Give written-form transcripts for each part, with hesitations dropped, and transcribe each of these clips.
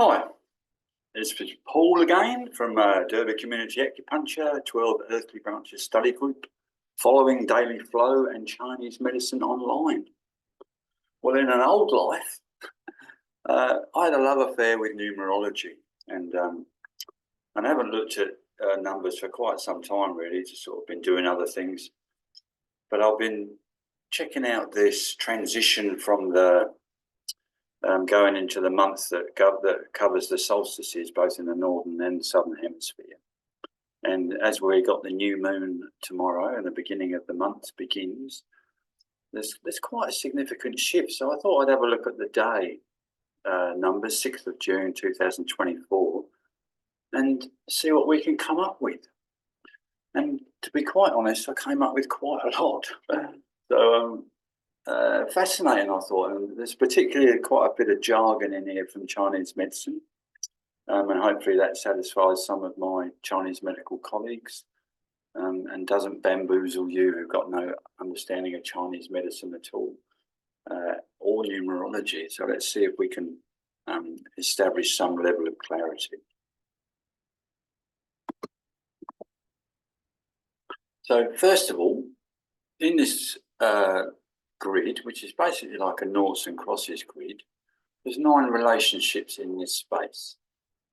Hi, it's Paul again from Derby Community Acupuncture, 12 Earthly Branches Study Group, following daily flow and Chinese medicine online. Well, in an old life, I had a love affair with numerology, and I haven't looked at numbers for quite some time, really, to sort of been doing other things. But I've been checking out this transition from the going into the month that covers the solstices, both in the northern and southern hemisphere. And as we got the new moon tomorrow and the beginning of the month begins, there's quite a significant shift. So I thought I'd have a look at the day numbers, 6th of June 2024, and see what we can come up with. And to be quite honest, I came up with quite a lot. So fascinating, I thought, and there's particularly quite a bit of jargon in here from Chinese medicine, and hopefully that satisfies some of my Chinese medical colleagues and doesn't bamboozle you who've got no understanding of Chinese medicine at all, or numerology. So let's see if we can establish some level of clarity. So first of all, in this grid, which is basically like a noughts and crosses grid, there's 9 relationships in this space,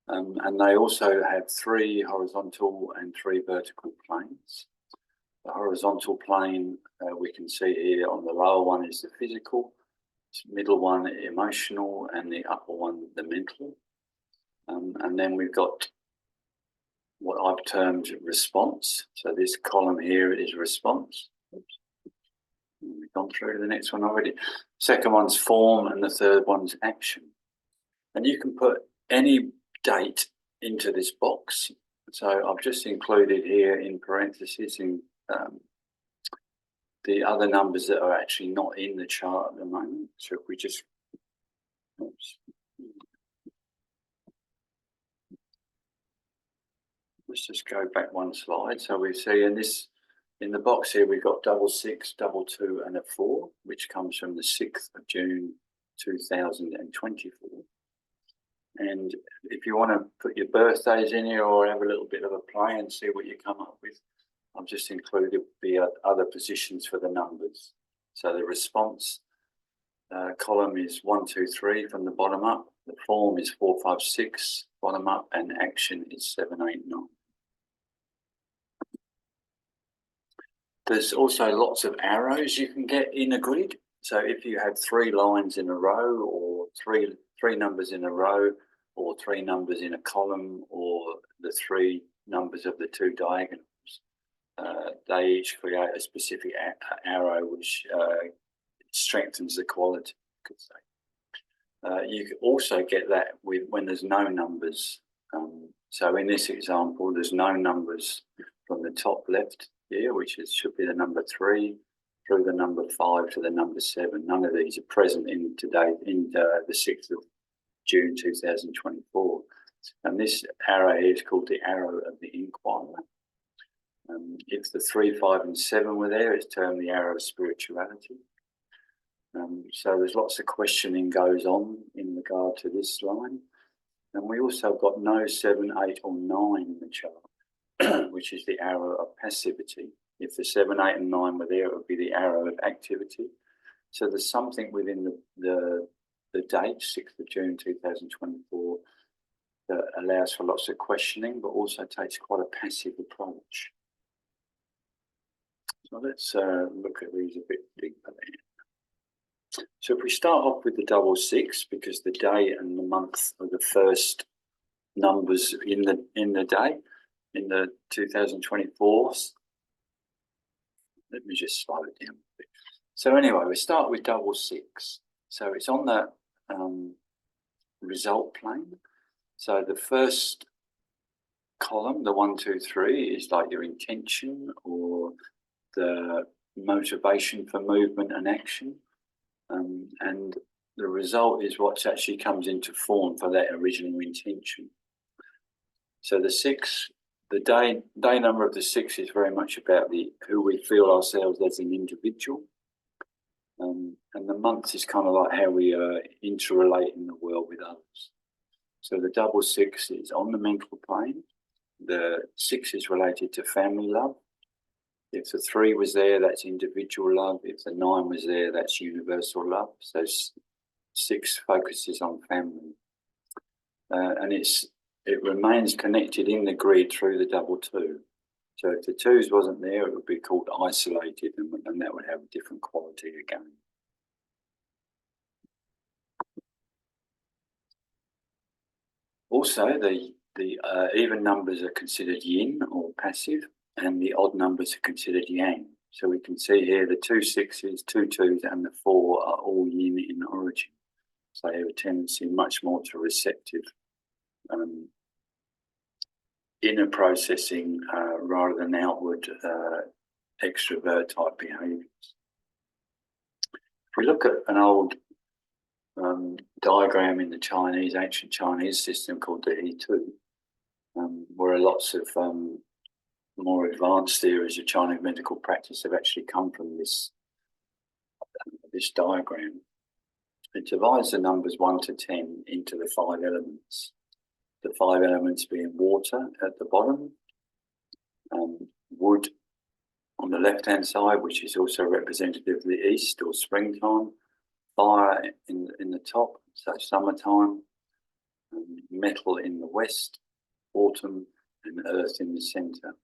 and they also have 3 horizontal and 3 vertical planes. The horizontal plane we can see here on the lower one is the physical, middle one emotional, and the upper one the mental. And then we've got what I've termed response. So this column here is response. Oops. We've gone through to the next one already. Second one's form, and the third one's action. And you can put any date into this box. So I've just included here in parentheses in the other numbers that are actually not in the chart at the moment. So if we just, oops. Let's just go back one slide. So we see in the box here, we've got 666, 22, and a 4, which comes from the 6th of June 2024. And if you want to put your birthdays in here or have a little bit of a play and see what you come up with, I've just included the other positions for the numbers. So the response column is 1, 2, 3 from the bottom up. The form is 4, 5, 6 bottom up, and action is 7, 8, 9. There's also lots of arrows you can get in a grid. So if you have 3 lines in a row, or three numbers in a row, or 3 numbers in a column, or the 3 numbers of the 2 diagonals, they each create a specific arrow which strengthens the quality, you could say. You could also get that when there's no numbers. So in this example, there's no numbers from the top left here, which should be the number 3, through the number 5 to the number 7. None of these are present in today, in the 6th of June 2024. And this arrow here is called the arrow of the inquirer. If the 3, 5, and 7 were there, it's termed the arrow of spirituality. So there's lots of questioning goes on in regard to this line. And we also got no 7, 8, or 9 in the chart, which is the arrow of passivity. If the 7, 8, and 9 were there, it would be the arrow of activity. So there's something within the date, 6th of June 2024, that allows for lots of questioning, but also takes quite a passive approach. So let's look at these a bit deeper then. So if we start off with the 666, because the day and the month are the first numbers in the day, in the 2024. Let me just slow it down a bit. So anyway, we start with 666. So it's on the result plane. So the first column, the 1, 2, 3, is like your intention or the motivation for movement and action. And the result is what actually comes into form for that original intention. So the 6, the day number of the 6 is very much about who we feel ourselves as an individual. And the month is kind of like how we interrelate in the world with others. So the double six is on the mental plane. The 6 is related to family love. If the 3 was there, that's individual love. If the 9 was there, that's universal love. So 6 focuses on family. And it remains connected in the grid through the double 2. So if the 2s wasn't there, it would be called isolated, and that would have a different quality again. Also, the even numbers are considered yin or passive, and the odd numbers are considered yang. So we can see here the 2 6s, 2 2s, and the 4 are all yin in origin. So they have a tendency much more to receptive inner processing rather than outward extrovert type behaviours. If we look at an old diagram in the ancient Chinese system called the He2, where lots of more advanced theories of Chinese medical practice have actually come from this diagram. It divides the numbers 1 to 10 into the 5 elements. The 5 elements being water at the bottom, wood on the left-hand side, which is also representative of the east or springtime, fire in the top, so summertime, metal in the west, autumn, and earth in the centre.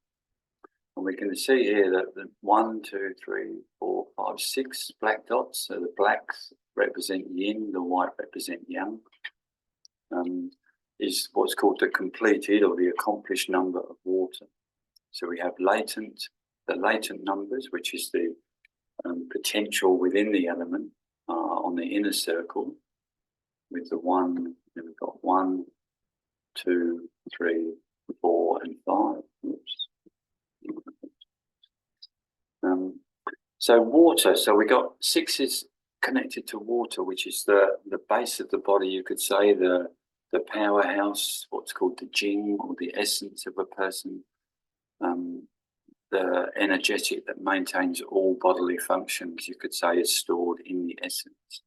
And we can see here that the 1, 2, 3, 4, 5, 6 black dots, so the blacks represent yin, the white represent yang, is what's called the completed or the accomplished number of water. So we have the latent numbers, which is the potential within the element on the inner circle, with the 1, then we've got 1, 2, 3, 4, and 5. Oops. So water, so we got 6 is connected to water, which is the base of the body, you could say, the powerhouse, what's called the jing, or the essence of a person, the energetic that maintains all bodily functions, you could say, is stored in the essence.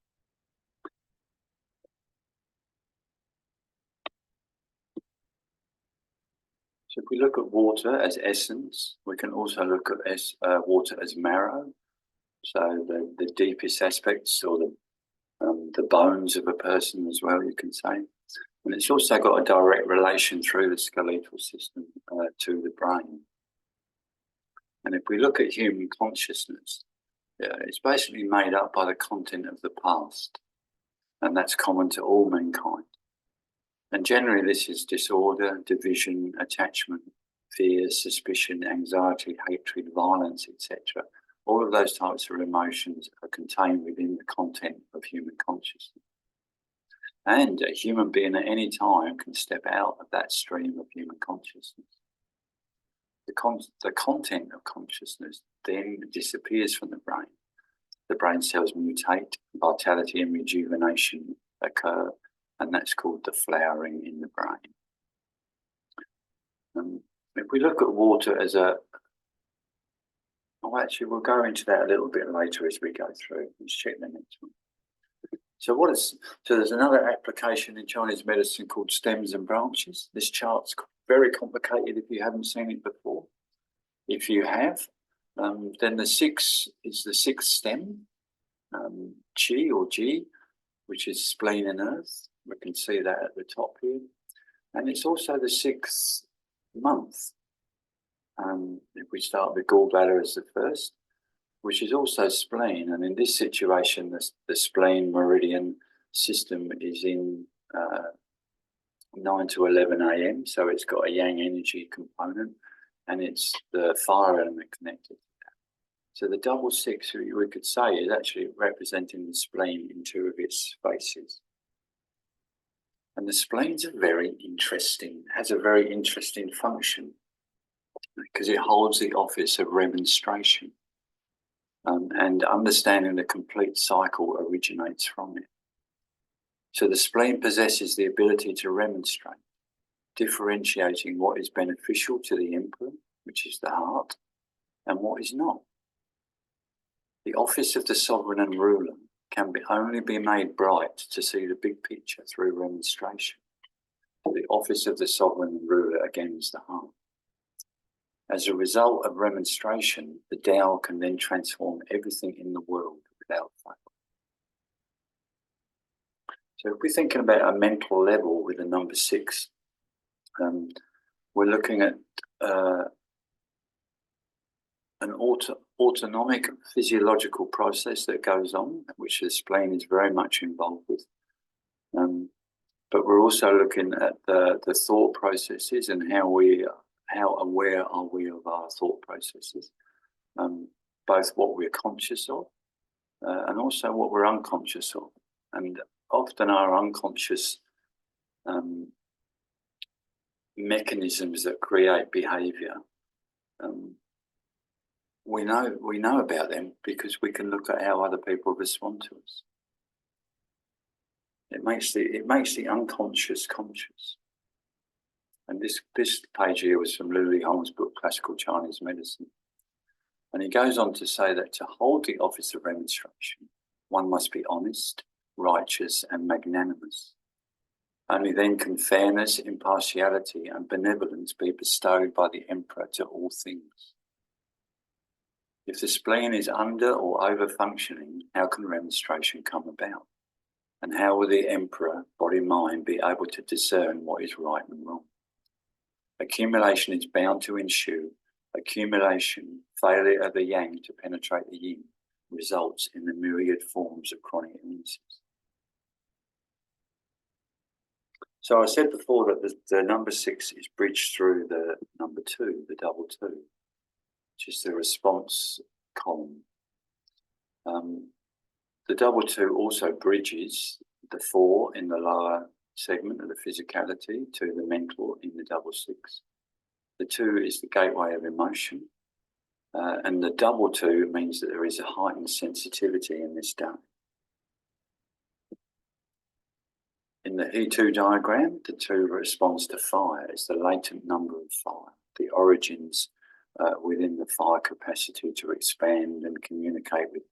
So if we look at water as essence, we can also look at water as marrow, so the deepest aspects, or the bones of a person as well, you can say. And it's also got a direct relation through the skeletal system to the brain. And if we look at human consciousness, it's basically made up by the content of the past, and that's common to all mankind. And generally this is disorder, division, attachment, fear, suspicion, anxiety, hatred, violence, etc. All of those types of emotions are contained within the content of human consciousness. And a human being at any time can step out of that stream of human consciousness. The content of consciousness then disappears from the brain. The brain cells mutate, vitality and rejuvenation occur, and that's called the flowering in the brain. If we look at water as actually we'll go into that a little bit later as we go through. Let's check the next one. So there's another application in Chinese medicine called stems and branches. This chart's very complicated if you haven't seen it before. If you have, then the 6 is the 6th stem, Qi or Ji, which is spleen and earth. We can see that at the top here. And it's also the 6th month. If we start with gallbladder as the first, which is also spleen. And in this situation, the spleen meridian system is in 9 to 11 a.m. So it's got a yang energy component, and it's the fire element connected to that. So the double 6, we could say, is actually representing the spleen in 2 of its faces. And the spleen's has a very interesting function, because it holds the office of remonstration. And understanding the complete cycle originates from it. So the spleen possesses the ability to remonstrate, differentiating what is beneficial to the emperor, which is the heart, and what is not. The office of the sovereign and ruler can only be made bright to see the big picture through remonstration. The office of the sovereign ruler again is the heart. As a result of remonstration, the Tao can then transform everything in the world without fail. So if we're thinking about a mental level with the number 6, we're looking at an autonomic physiological process that goes on, which the spleen is very much involved with. But we're also looking at the thought processes and how aware are we of our thought processes, both what we're conscious of and also what we're unconscious of. And often our unconscious mechanisms that create behavior, we know about them because we can look at how other people respond to us. It makes the unconscious conscious. And this page here was from Lily Holmes' book, Classical Chinese Medicine. And he goes on to say that to hold the office of remonstration, one must be honest, righteous, and magnanimous. Only then can fairness, impartiality, and benevolence be bestowed by the emperor to all things. If the spleen is under or over functioning, how can remonstration come about? And how will the emperor, body-mind, be able to discern what is right and wrong? Accumulation is bound to ensue. Accumulation, failure of the yang to penetrate the yin, results in the myriad forms of chronic illnesses. So I said before that the number 6 is bridged through the number 2, the double 2, which is the response column. The double 2 also bridges the 4 in the lower segment of the physicality to the mental in the double 6. The 2 is the gateway of emotion, and the double 2 means that there is a heightened sensitivity in this day. In the E2 diagram, the 2 responds to fire. It's the latent number of fire, the origins within the fire capacity to expand and communicate with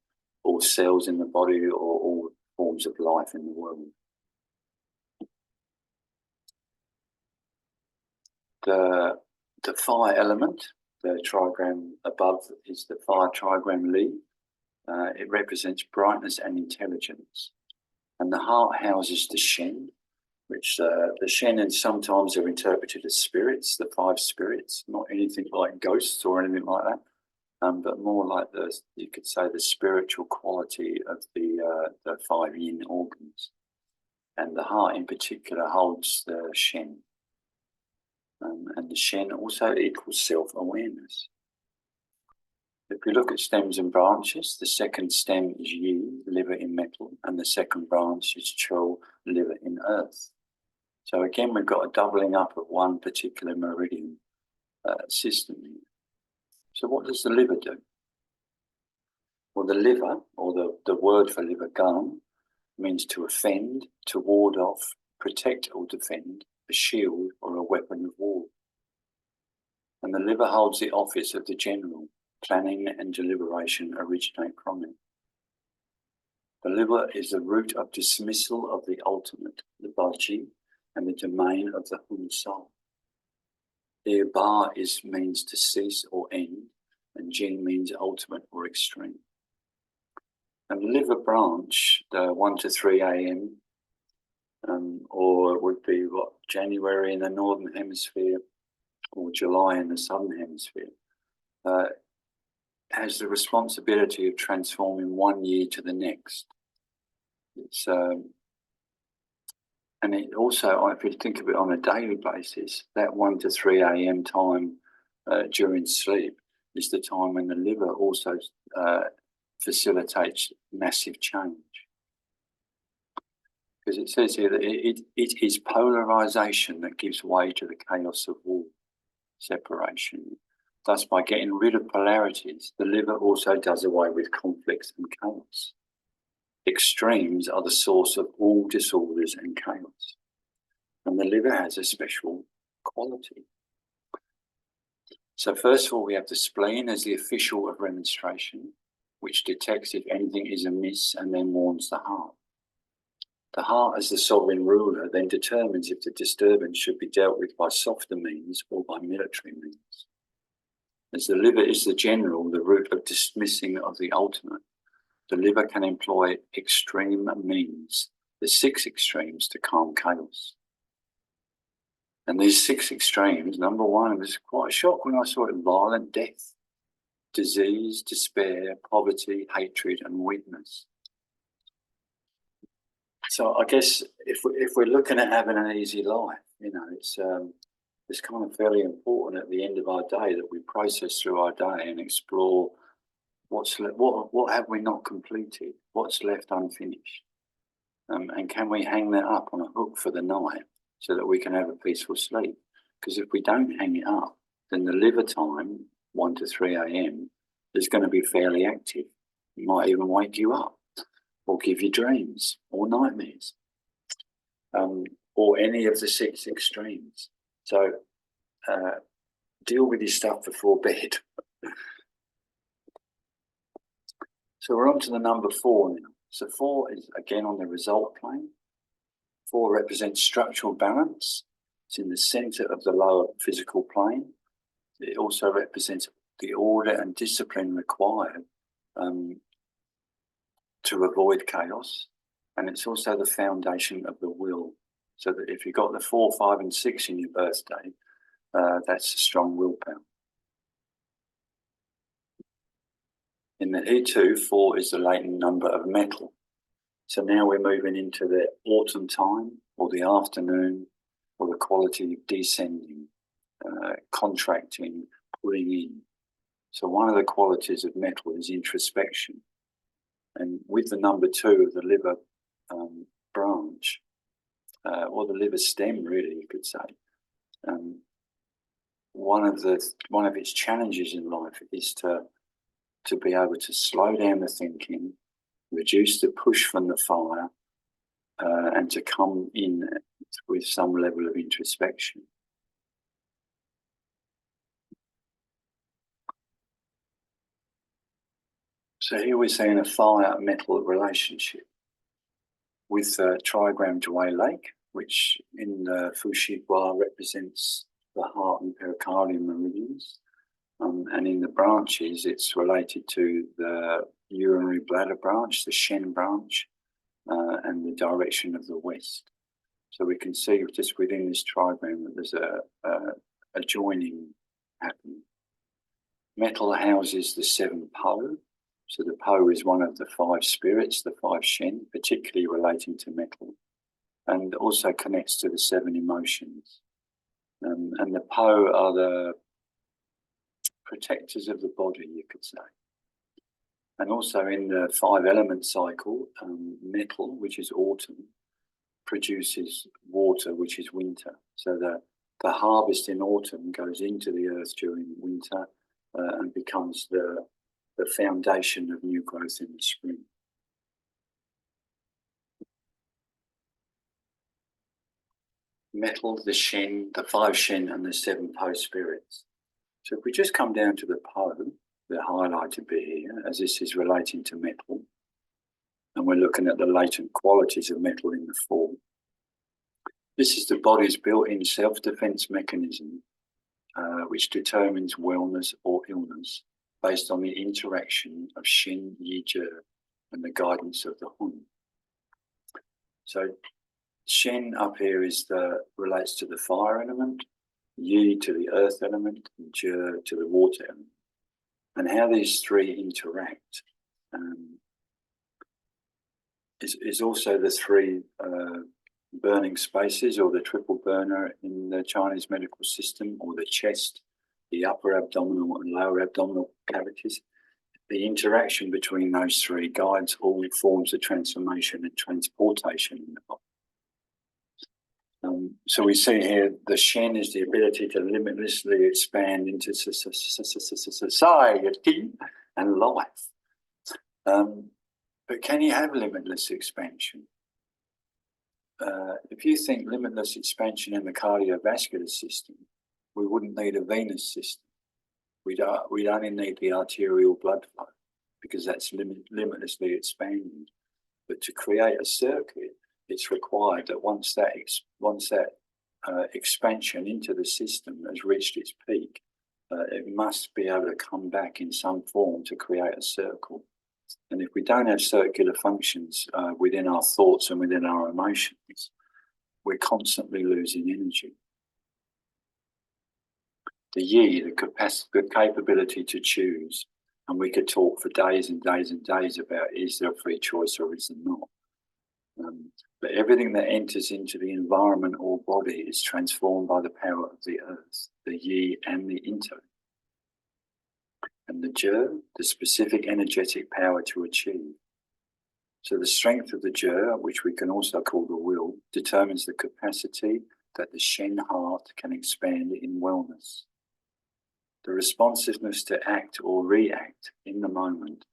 all cells in the body or all forms of life in the world. The fire element, the trigram above is the fire trigram Li. It represents brightness and intelligence. And the heart houses the Shen, which the Shen and sometimes are interpreted as spirits, the 5 spirits, not anything like ghosts or anything like that. But more like you could say the spiritual quality of the 5 yin organs. And the heart in particular holds the Shen. And the Shen also equals self-awareness. If we look at stems and branches, the second stem is Yi, liver in metal, and the second branch is Chou, liver in earth. So again, we've got a doubling up of one particular meridian system here. So what does the liver do? Well, the liver, or the word for liver, gan, means to offend, to ward off, protect or defend, a shield or a weapon of war. And the liver holds the office of the general. Planning and deliberation originate from it. The liver is the root of dismissal of the ultimate, the Baji, and the domain of the Hun soul. Here, Ba means to cease or end, and Jin means ultimate or extreme. And the liver branch, the 1 to 3 a.m., or it would be January in the northern hemisphere, or July in the southern hemisphere, has the responsibility of transforming one year to the next. And it also, if you think of it on a daily basis, that 1 to 3 a.m. time during sleep is the time when the liver also facilitates massive change. Because it says here that it is polarization that gives way to the chaos of war, separation. Thus, by getting rid of polarities, the liver also does away with conflicts and chaos. Extremes are the source of all disorders and chaos. And the liver has a special quality. So first of all, we have the spleen as the official of remonstration, which detects if anything is amiss and then warns the heart. The heart, as the sovereign ruler, then determines if the disturbance should be dealt with by softer means or by military means. As the liver is the general, the root of dismissing of the ultimate, the liver can employ extreme means, the 6 extremes, to calm chaos. And these 6 extremes, number 1, was quite a shock when I saw it: violent death, disease, despair, poverty, hatred, and weakness. So I guess if we're looking at having an easy life, you know, it's kind of fairly important at the end of our day that we process through our day and explore what have we not completed, what's left unfinished, and can we hang that up on a hook for the night so that we can have a peaceful sleep? Because if we don't hang it up, then the liver time, 1 to 3 a.m, is going to be fairly active. It might even wake you up, or give you dreams or nightmares, or any of the 6 extremes. So deal with your stuff before bed. So we're on to the number 4 now. So 4 is again on the result plane. 4 represents structural balance. It's in the center of the lower physical plane. It also represents the order and discipline required to avoid chaos, and it's also the foundation of the will. So that if you've got the 4, 5, and 6 in your birthday, that's a strong willpower. In the He2, 4 is the latent number of metal. So now we're moving into the autumn time, or the afternoon, or the quality of descending, contracting, pulling in. So one of the qualities of metal is introspection. And with the number 2 of the liver branch, or the liver stem, really, you could say, one of its challenges in life is to be able to slow down the thinking, reduce the push from the fire, and to come in with some level of introspection. So here we're seeing a fire-metal relationship with trigram Dway Lake, which in the Fushigwa represents the heart and pericardium meridians. And in the branches, it's related to the urinary bladder branch, the Shen branch, and the direction of the west. So we can see just within this trigram that there's a joining happening. Metal houses the 7 Po. So the Po is one of the 5 spirits, the 5 Shen, particularly relating to metal, and also connects to the 7 emotions. And the Po are the protectors of the body, you could say. And also in the 5 element cycle, metal, which is autumn, produces water, which is winter. So the harvest in autumn goes into the earth during winter and becomes the foundation of new growth in the spring. Metal, the Shen, the 5 Shen, and the 7 Po spirits. So if we just come down to the Po, the highlighted bit here, as this is relating to metal, and we're looking at the latent qualities of metal in the 4. This is the body's built-in self-defense mechanism, which determines wellness or illness based on the interaction of Shen, Yi, Zhe, and the guidance of the Hun. So Shen up here relates to the fire element, Yi to the earth element, and Zhe to the water element. And how these 3 interact is also the 3 burning spaces, or the triple burner in the Chinese medical system, or the chest, the upper abdominal and lower abdominal cavities. The interaction between those 3 guides all forms of transformation and transportation in the body. So we see here the Shen is the ability to limitlessly expand into society and life. But can you have limitless expansion? If you think limitless expansion in the cardiovascular system, we wouldn't need a venous system. We'd only need the arterial blood flow, because that's limitlessly expanding. But to create a circuit it's required that once that expansion into the system has reached its peak, it must be able to come back in some form to create a circle. And if we don't have circular functions within our thoughts and within our emotions, we're constantly losing energy. The yi, the capability to choose, and we could talk for days and days and days about, is there a free choice or is there not? But everything that enters into the environment or body is transformed by the power of the earth, the yi and the inter. And the je, the specific energetic power to achieve. So the strength of the je, which we can also call the will, determines the capacity that the Shen heart can expand in wellness. The responsiveness to act or react in the moment,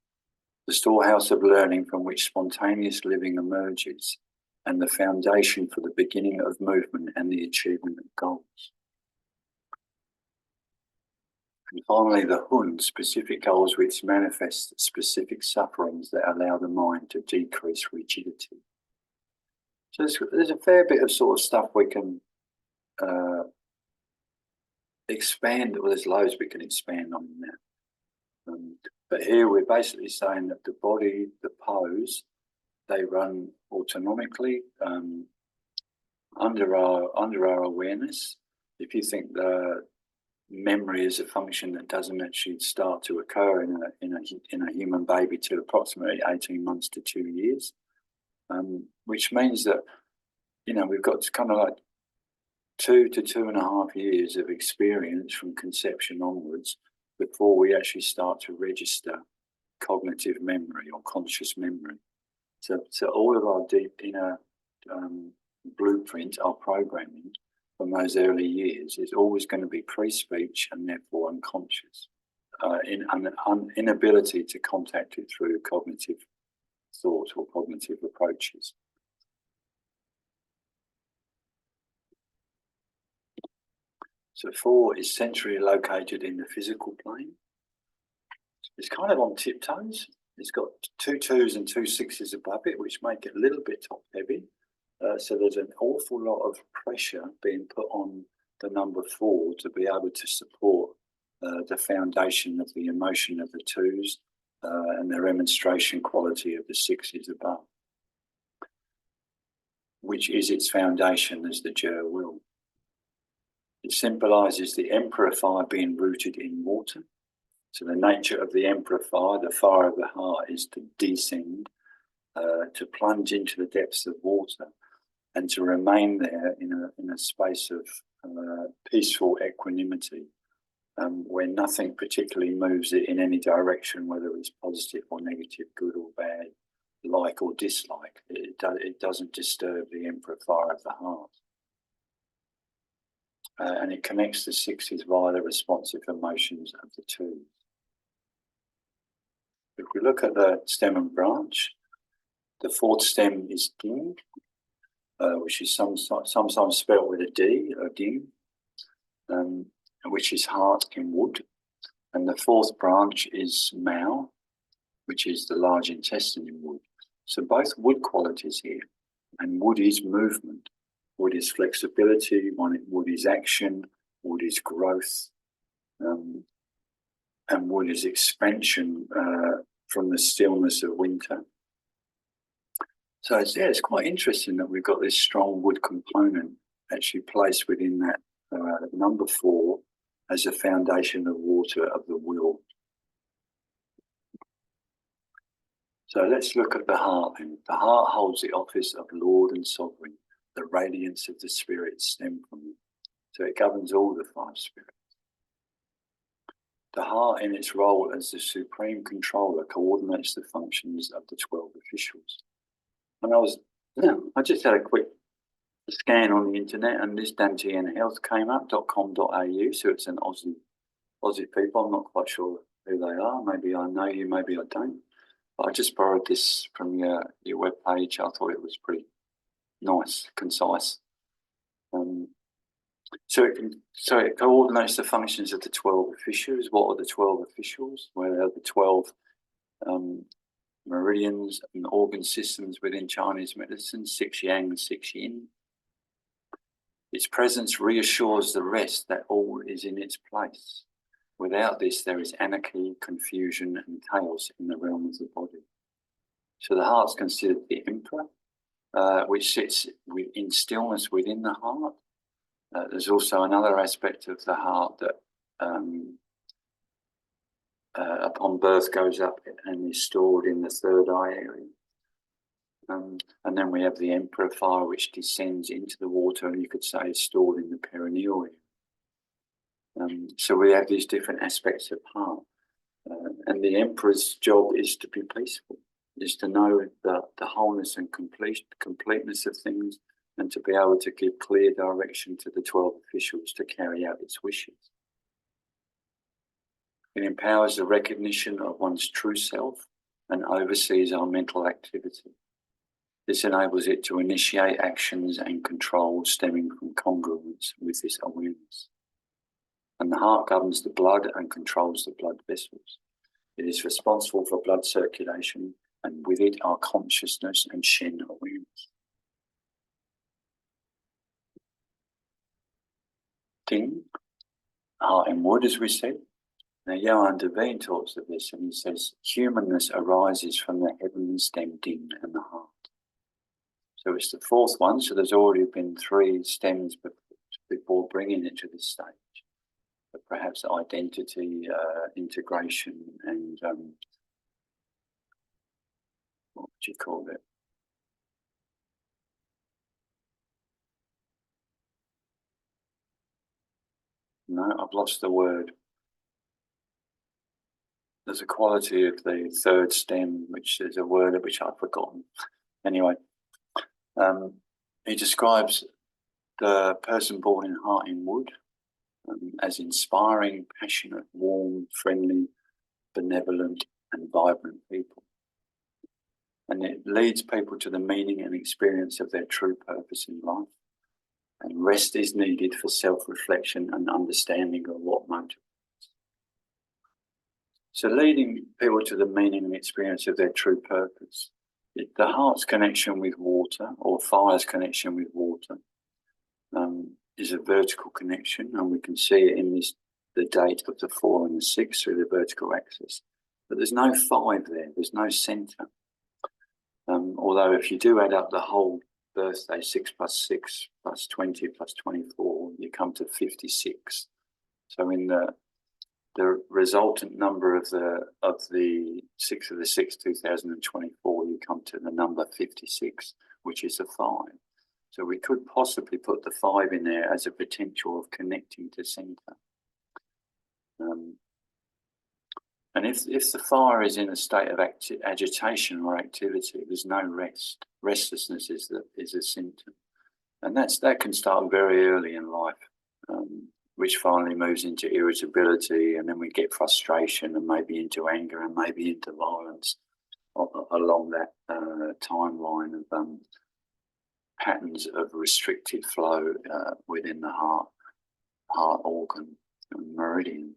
the storehouse of learning from which spontaneous living emerges, and the foundation for the beginning of movement and the achievement of goals. And finally, the hun, specific goals which manifest specific sufferings that allow the mind to decrease rigidity. So there's a fair bit of sort of stuff we can expand, well, there's loads we can expand on that. But here we're basically saying that the body, the pose, they run autonomically under our awareness. If you think the memory is a function that doesn't actually start to occur in a human baby till approximately 18 months to 2 years, which means that, you know, we've got kind of like 2 to 2.5 years of experience from conception onwards before we actually start to register cognitive memory or conscious memory. So all of our deep inner blueprint, our programming from those early years, is always going to be pre-speech and therefore unconscious, in an inability to contact it through cognitive thought or cognitive approaches. So 4 is centrally located in the physical plane. It's kind of on tiptoes. It's got 2 2s and 2 6s above it, which make it a little bit top heavy. So there's an awful lot of pressure being put on the number 4 to be able to support the foundation of the emotion of the 2s and the remonstration quality of the 6s above, which is its foundation as the Je will. It symbolises the Emperor fire being rooted in water. So the nature of the Emperor fire, the fire of the heart, is to descend, to plunge into the depths of water, and to remain there in a space of peaceful equanimity, where nothing particularly moves it in any direction, whether it's positive or negative, good or bad, like or dislike. It doesn't disturb the Emperor fire of the heart. And it connects the 6s via the responsive emotions of the 2s. If we look at the stem and branch, the 4th stem is Ding, which is sometimes spelled with a D, or Ding, which is heart in wood. And the 4th branch is Mao, which is the large intestine in wood. So both wood qualities here, and wood is movement. Wood is flexibility, wood is action, wood is growth, and wood is expansion from the stillness of winter. So it's quite interesting that we've got this strong wood component actually placed within that number 4 as a foundation of water of the will. So let's look at the heart. And the heart holds the office of Lord and Sovereign. The radiance of the spirits stem from it. So it governs all the 5 spirits. The heart, in its role as the supreme controller, coordinates the functions of the 12 officials. And I just had a quick scan on the internet, and this Dantian Health came up, .com.au, so it's an Aussie people. I'm not quite sure who they are. Maybe I know you, maybe I don't. But I just borrowed this from your web page. I thought it was pretty nice, concise. So it coordinates the functions of the 12 officials. What are the 12 officials? Well, they're the 12 meridians and organ systems within Chinese medicine, 6 yang and 6 yin. Its presence reassures the rest that all is in its place. Without this, there is anarchy, confusion, and chaos in the realm of the body. So the heart's considered the emperor, which sits in stillness within the heart. There's also another aspect of the heart that upon birth goes up and is stored in the third eye area. And then we have the emperor fire, which descends into the water, and you could say is stored in the perineal area. So we have these different aspects of heart. And the emperor's job is to be peaceful, is to know the wholeness and completeness of things, and to be able to give clear direction to the 12 officials to carry out its wishes. It empowers the recognition of one's true self and oversees our mental activity. This enables it to initiate actions and control stemming from congruence with this awareness. And the heart governs the blood and controls the blood vessels. It is responsible for blood circulation, and with it our consciousness and Shen awareness. Ting, heart and wood, as we said. Now, Johann Devine talks of this, and he says, humanness arises from the heavenly stem Ding and the heart. So it's the fourth one, so there's already been 3 stems before bringing it to this stage. But perhaps identity, integration, and what would you call it? No, I've lost the word. There's a quality of the third stem, which is a word which I've forgotten. Anyway, he describes the person born in heart in wood as inspiring, passionate, warm, friendly, benevolent, and vibrant people. And it leads people to the meaning and experience of their true purpose in life. And rest is needed for self-reflection and understanding of what motivates. So leading people to the meaning and experience of their true purpose, the heart's connection with water, or fire's connection with water, is a vertical connection, and we can see it in the date of the 4 and the 6 through the vertical axis. But there's no 5 there, there's no centre. Although if you do add up the whole birthday, 6 plus 6 plus 20 plus 24, you come to 56. So in the resultant number of the 6th of the 6th, 2024, you come to the number 56, which is a 5. So we could possibly put the 5 in there as a potential of connecting to centre. And if the fire is in a state of agitation or activity, there's no rest. Restlessness is a symptom. And that can start very early in life, which finally moves into irritability, and then we get frustration and maybe into anger and maybe into violence along that timeline of patterns of restricted flow within the heart organ and meridian.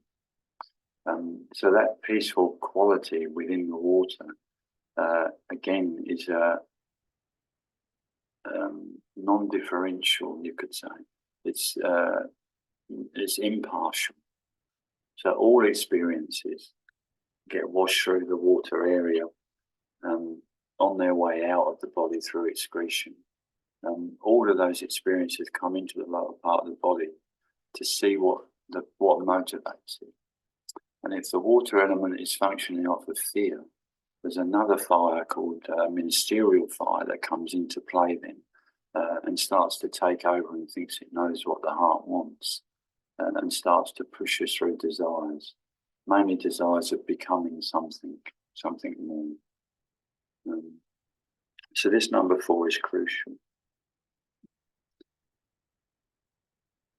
So that peaceful quality within the water, again, is non-differential, you could say. It's impartial. So all experiences get washed through the water area on their way out of the body through excretion. All of those experiences come into the lower part of the body to see what motivates it. And if the water element is functioning off of fear, there's another fire called ministerial fire that comes into play then and starts to take over and thinks it knows what the heart wants and starts to push us through desires, mainly desires of becoming something more. So this number 4 is crucial.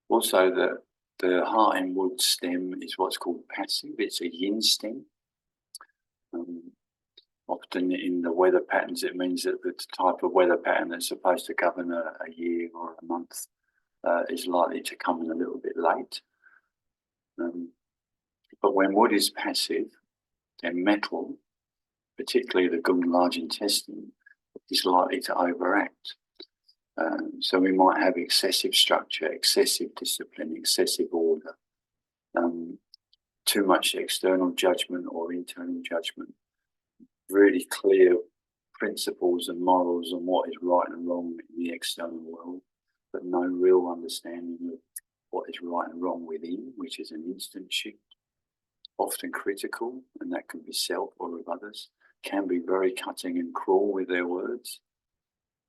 Also, the heart in wood stem is what's called passive. It's a yin stem. Often in the weather patterns, it means that the type of weather pattern that's supposed to govern a year or a month is likely to come in a little bit late. But when wood is passive, then metal particularly the gut and large intestine, is likely to overact. So we might have excessive structure, excessive discipline, excessive order, too much external judgment or internal judgment, really clear principles and morals on what is right and wrong in the external world, but no real understanding of what is right and wrong within, which is an instant shift, often critical, and that can be self or of others, can be very cutting and cruel with their words.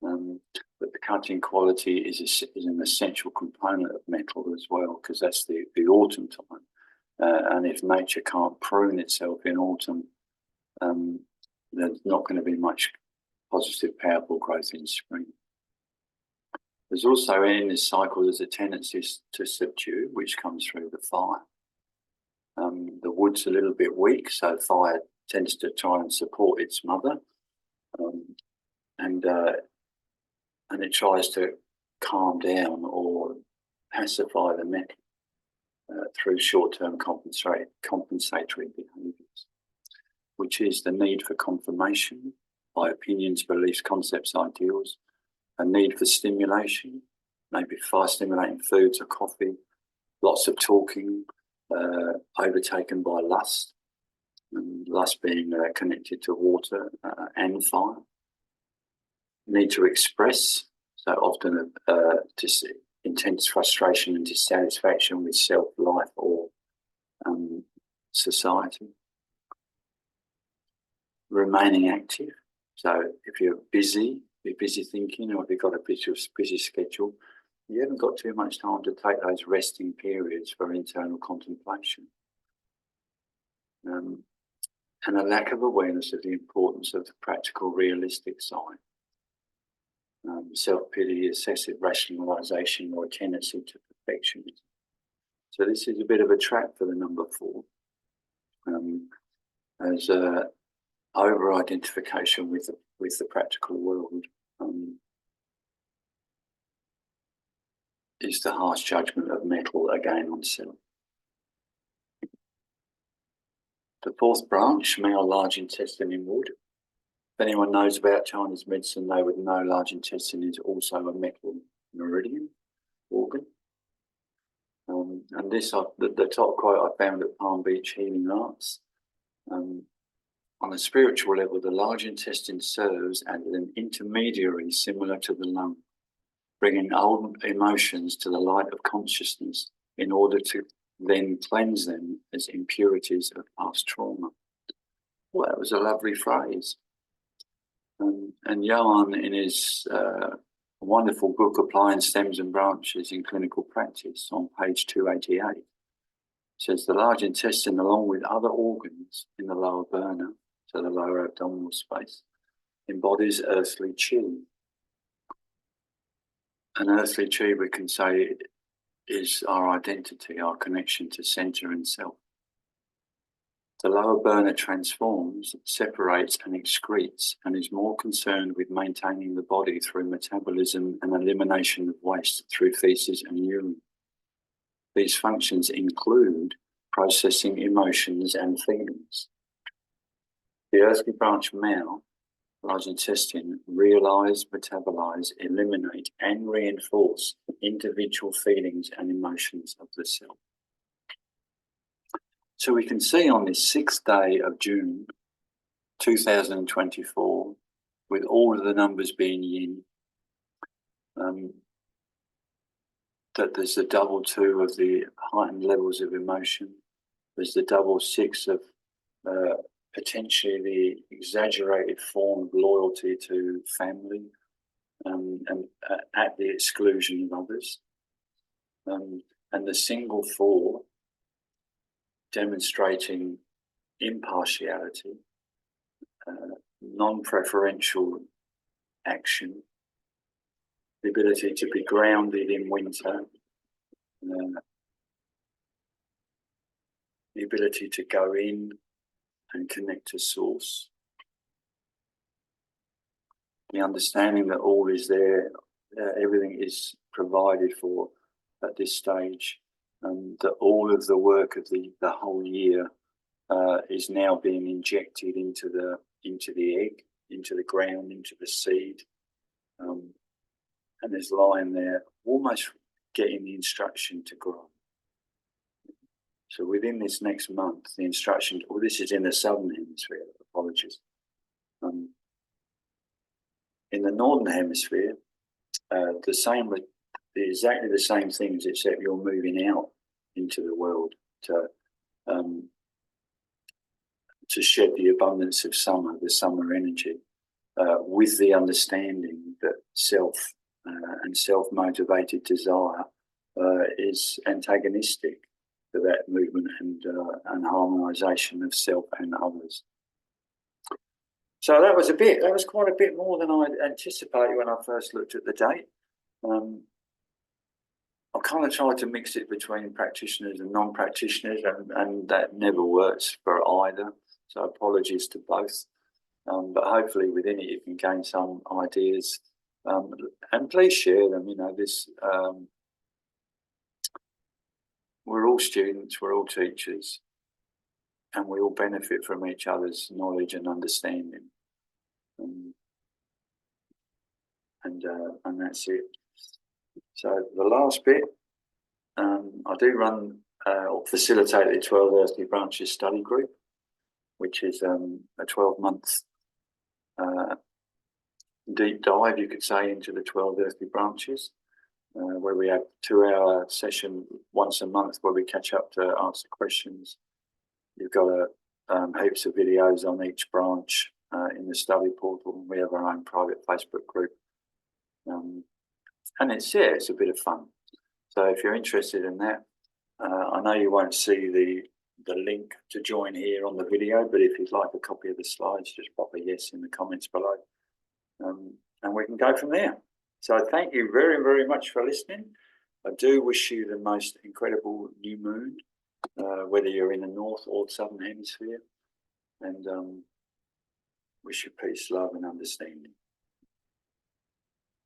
But the cutting quality is an essential component of metal as well, because that's the autumn time. And if nature can't prune itself in autumn, there's not going to be much positive, powerful growth in spring. There's also in this cycle, there's a tendency to subdue, which comes through the fire. The wood's a little bit weak, so fire tends to try and support its mother. And it tries to calm down or pacify the metal through short-term compensatory behaviours, which is the need for confirmation by opinions, beliefs, concepts, ideals, a need for stimulation, maybe fire-stimulating foods or coffee, lots of talking, overtaken by lust, and lust being connected to water and fire. Need to express, so often just intense frustration and dissatisfaction with self, life, or society. Remaining active, so if you're busy thinking, or if you've got a busy schedule, you haven't got too much time to take those resting periods for internal contemplation. And a lack of awareness of the importance of the practical, realistic side. Self-pity, excessive rationalisation, or a tendency to perfectionism. So this is a bit of a trap for the number 4, as over-identification with the practical world is the harsh judgment of metal again on self. The 4th branch, male large intestine in wood. If anyone knows about Chinese medicine, they would know large intestine is also a metal meridian organ. And this, the top quote I found at Palm Beach Healing Arts. On a spiritual level, the large intestine serves as an intermediary similar to the lung, bringing old emotions to the light of consciousness in order to then cleanse them as impurities of past trauma. Well, that was a lovely phrase. And Johan, in his wonderful book, Applying Stems and Branches in Clinical Practice, on page 288, says the large intestine, along with other organs in the lower burner, so the lower abdominal space, embodies earthly chi. And earthly chi, we can say, is our identity, our connection to centre and self. The lower burner transforms, separates and excretes, and is more concerned with maintaining the body through metabolism and elimination of waste through feces and urine. These functions include processing emotions and feelings. The earthly branch male, large intestine, realise, metabolize, eliminate and reinforce individual feelings and emotions of the self. So we can see on this 6th day of June 2024, with all of the numbers being yin, that there's the double 2 of the heightened levels of emotion. There's the double 6 of potentially the exaggerated form of loyalty to family and at the exclusion of others. And the single 4 demonstrating impartiality, non-preferential action, the ability to be grounded in winter, the ability to go in and connect to source, the understanding that all is there, everything is provided for at this stage, that all of the work of the whole year is now being injected into into the egg, into the ground, into the seed. And there's lying there, almost getting the instruction to grow. So within this next month, the instruction, well, this is in the southern hemisphere, apologies. In the northern hemisphere, exactly the same things, except you're moving out into the world to shed the abundance of summer, the summer energy, with the understanding that self and self-motivated desire is antagonistic to that movement and harmonisation of self and others. So that was quite a bit more than I anticipated when I first looked at the date. I kind of tried to mix it between practitioners and non-practitioners, and that never works for either. So apologies to both. But hopefully within it you can gain some ideas, and please share them. You know, we're all students, we're all teachers, and we all benefit from each other's knowledge and understanding. And that's it. So the last bit, I do run or facilitate the 12 Earthly Branches study group, which is a 12-month deep dive, you could say, into the 12 Earthly Branches, where we have a 2-hour session once a month where we catch up to answer questions. You've got heaps of videos on each branch in the study portal. We have our own private Facebook group. And it's a bit of fun. So if you're interested in that, I know you won't see the link to join here on the video, but if you'd like a copy of the slides, just pop a yes in the comments below, and we can go from there. So thank you very, very much for listening. I do wish you the most incredible new moon, whether you're in the north or southern hemisphere, and wish you peace, love and understanding.